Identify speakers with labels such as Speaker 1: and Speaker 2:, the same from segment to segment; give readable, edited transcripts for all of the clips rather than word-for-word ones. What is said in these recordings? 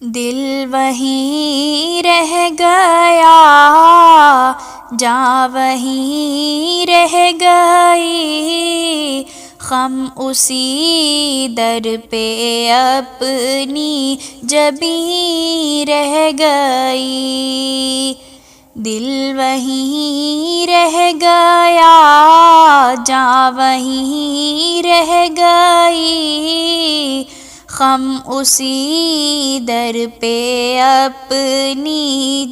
Speaker 1: دل وہیں رہ گیا، جاں وہیں رہ گئی، خم اسی در پہ اپنی جبیں رہ گئی۔ دل وہیں رہ گیا، جاں وہیں رہ گئی، خم اسی در پہ اپنی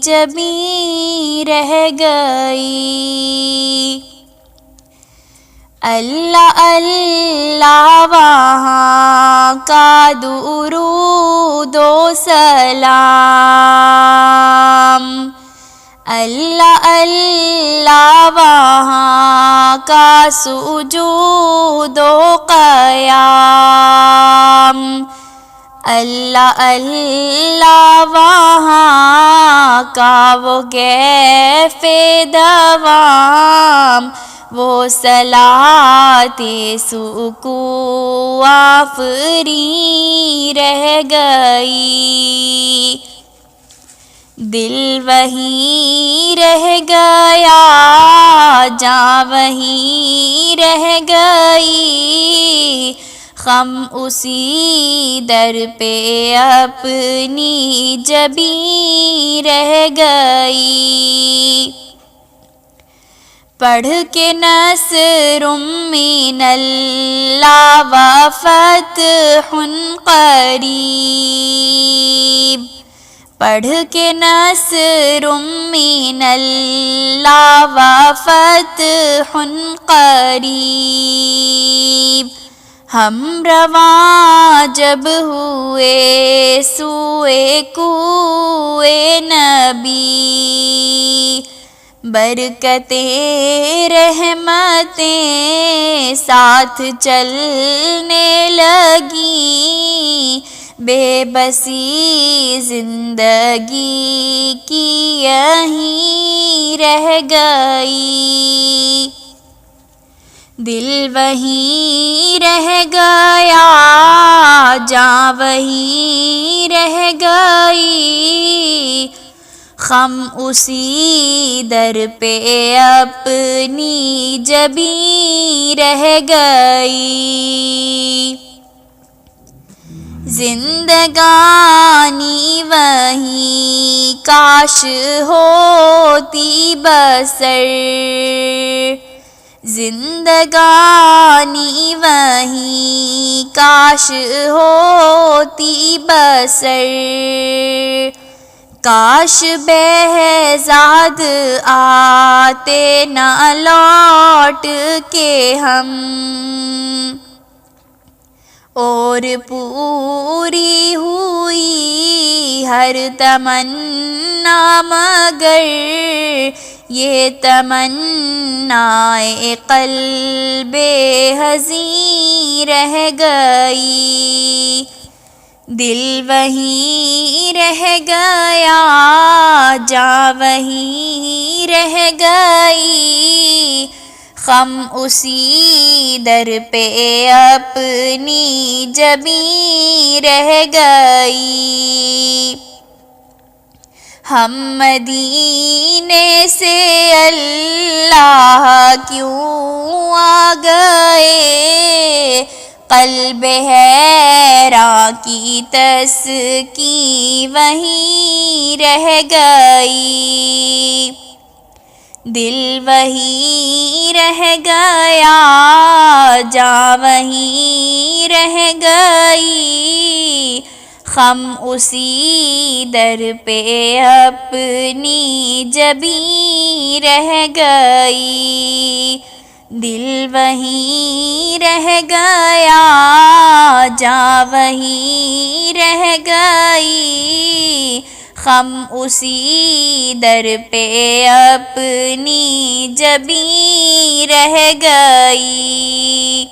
Speaker 1: جبیں رہ گئی۔ اللہ اللہ وہاں کا درود و سلام، اللہ اللہ وہاں کا سجود و قیام، اللہ اللہ وہاں کا وہ کیف دوام، وہ صلاۃ سکون آفریں رہ گئی۔ دل وہیں رہ گیا، جاں وہیں رہ گئی، خم اسی در پہ اپنی جبیں رہ گئی۔ پڑھ کے نصر من اللہ و فتح قریب، پڑھ کے نصر من اللہ و فتح قریب، ہم رواں جب ہوئے سوئے کوئے نبی، برکتیں رحمتیں ساتھ چلنے لگیں، بے بسی زندگی کی یہیں رہ گئی۔ دل وہیں رہ گیا، جاں وہیں رہ گئی، خم اسی در پہ اپنی جبیں رہ گئی۔ زندگانی وہیں کاش ہوتی بسر، زندگانی وہیں کاش ہوتی بسر، کاش بہزاد آتے نہ لوٹ کے ہم، اور پوری ہوئی ہر تمنا مگر یہ تمنائے قلب حزین رہ گئی۔ دل وہیں رہ گیا، جاں وہیں رہ گئی، خم اسی در پہ اپنی جبیں رہ گئی۔ ہم مدینے سے اللہ کیوں آ گئے، قلب حیراں کی تسکین وہیں رہ گئی۔ دل وہیں رہ گیا، جاں وہیں رہ گئی، خم اسی در پہ اپنی جبیں رہ گئی۔ دل وہیں رہ گیا، جاں وہیں رہ گئی، خم اسی در پہ اپنی جبیں رہ گئی۔